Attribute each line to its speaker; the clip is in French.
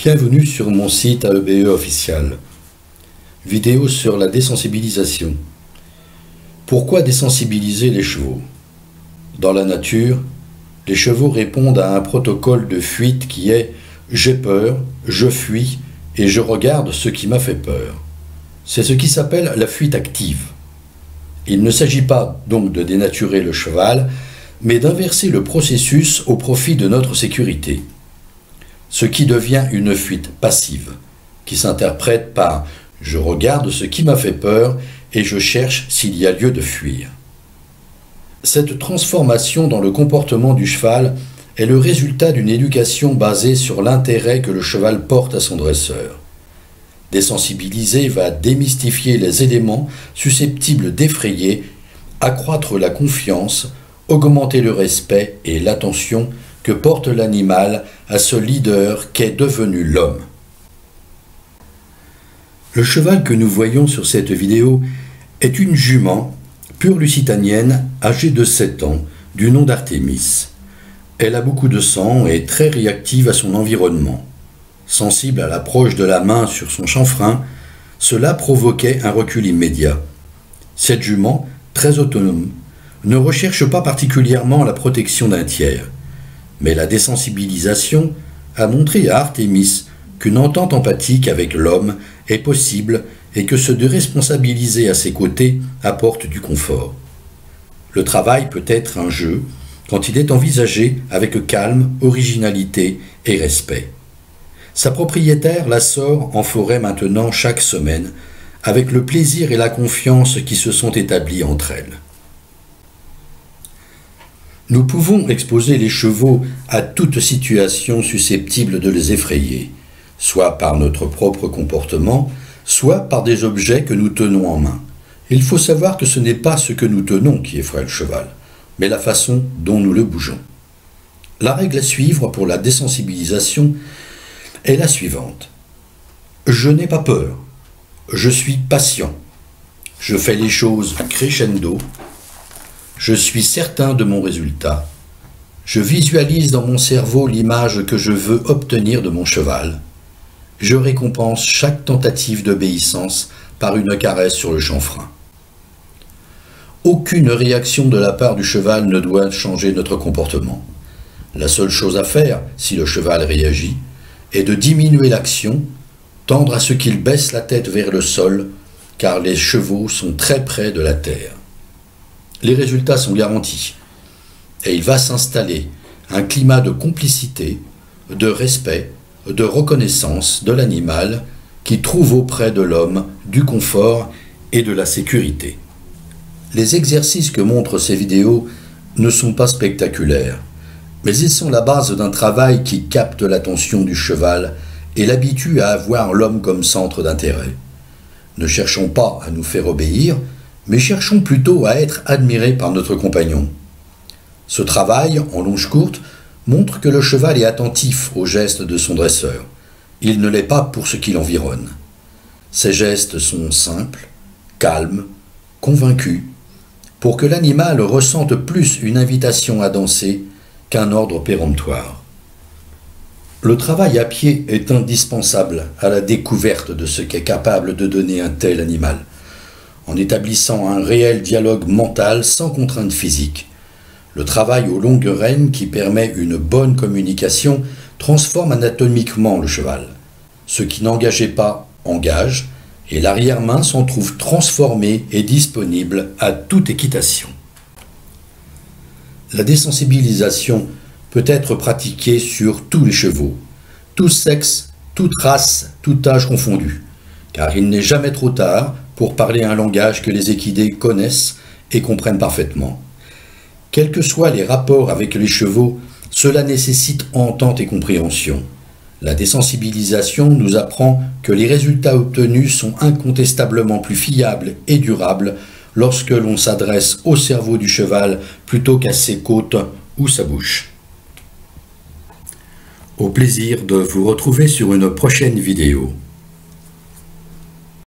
Speaker 1: Bienvenue sur mon site AEBE officiel. Vidéo sur la désensibilisation. Pourquoi désensibiliser les chevaux? Dans la nature, les chevaux répondent à un protocole de fuite qui est « j'ai peur, je fuis et je regarde ce qui m'a fait peur ». C'est ce qui s'appelle la fuite active. Il ne s'agit pas donc de dénaturer le cheval, mais d'inverser le processus au profit de notre sécurité. Ce qui devient une fuite passive, qui s'interprète par « je regarde ce qui m'a fait peur et je cherche s'il y a lieu de fuir ». Cette transformation dans le comportement du cheval est le résultat d'une éducation basée sur l'intérêt que le cheval porte à son dresseur. Désensibiliser va démystifier les éléments susceptibles d'effrayer, accroître la confiance, augmenter le respect et l'attention que porte l'animal à ce leader qu'est devenu l'homme. Le cheval que nous voyons sur cette vidéo est une jument pure lusitanienne âgée de 7 ans du nom d'Artémis. Elle a beaucoup de sang et est très réactive à son environnement. Sensible à l'approche de la main sur son chanfrein, cela provoquait un recul immédiat. Cette jument, très autonome, ne recherche pas particulièrement la protection d'un tiers. Mais la désensibilisation a montré à Artémis qu'une entente empathique avec l'homme est possible et que se déresponsabiliser à ses côtés apporte du confort. Le travail peut être un jeu quand il est envisagé avec calme, originalité et respect. Sa propriétaire la sort en forêt maintenant chaque semaine, avec le plaisir et la confiance qui se sont établis entre elles. Nous pouvons exposer les chevaux à toute situation susceptible de les effrayer, soit par notre propre comportement, soit par des objets que nous tenons en main. Il faut savoir que ce n'est pas ce que nous tenons qui effraie le cheval, mais la façon dont nous le bougeons. La règle à suivre pour la désensibilisation est la suivante. Je n'ai pas peur, je suis patient, je fais les choses crescendo, je suis certain de mon résultat. Je visualise dans mon cerveau l'image que je veux obtenir de mon cheval. Je récompense chaque tentative d'obéissance par une caresse sur le chanfrein. Aucune réaction de la part du cheval ne doit changer notre comportement. La seule chose à faire, si le cheval réagit, est de diminuer l'action, tendre à ce qu'il baisse la tête vers le sol, car les chevaux sont très près de la terre. Les résultats sont garantis et il va s'installer un climat de complicité, de respect, de reconnaissance de l'animal qui trouve auprès de l'homme du confort et de la sécurité. Les exercices que montrent ces vidéos ne sont pas spectaculaires, mais ils sont la base d'un travail qui capte l'attention du cheval et l'habitue à avoir l'homme comme centre d'intérêt. Ne cherchons pas à nous faire obéir, mais cherchons plutôt à être admirés par notre compagnon. Ce travail, en longe courte, montre que le cheval est attentif aux gestes de son dresseur. Il ne l'est pas pour ce qui l'environne. Ses gestes sont simples, calmes, convaincus, pour que l'animal ressente plus une invitation à danser qu'un ordre péremptoire. Le travail à pied est indispensable à la découverte de ce qu'est capable de donner un tel animal, en établissant un réel dialogue mental sans contrainte physique. Le travail aux longues rênes qui permet une bonne communication transforme anatomiquement le cheval. Ce qui n'engageait pas engage, et l'arrière-main s'en trouve transformée et disponible à toute équitation. La désensibilisation peut être pratiquée sur tous les chevaux, tous sexes, toute race, tout âge confondu, car il n'est jamais trop tard pour parler un langage que les équidés connaissent et comprennent parfaitement. Quels que soient les rapports avec les chevaux, cela nécessite entente et compréhension. La désensibilisation nous apprend que les résultats obtenus sont incontestablement plus fiables et durables lorsque l'on s'adresse au cerveau du cheval plutôt qu'à ses côtes ou sa bouche. Au plaisir de vous retrouver sur une prochaine vidéo.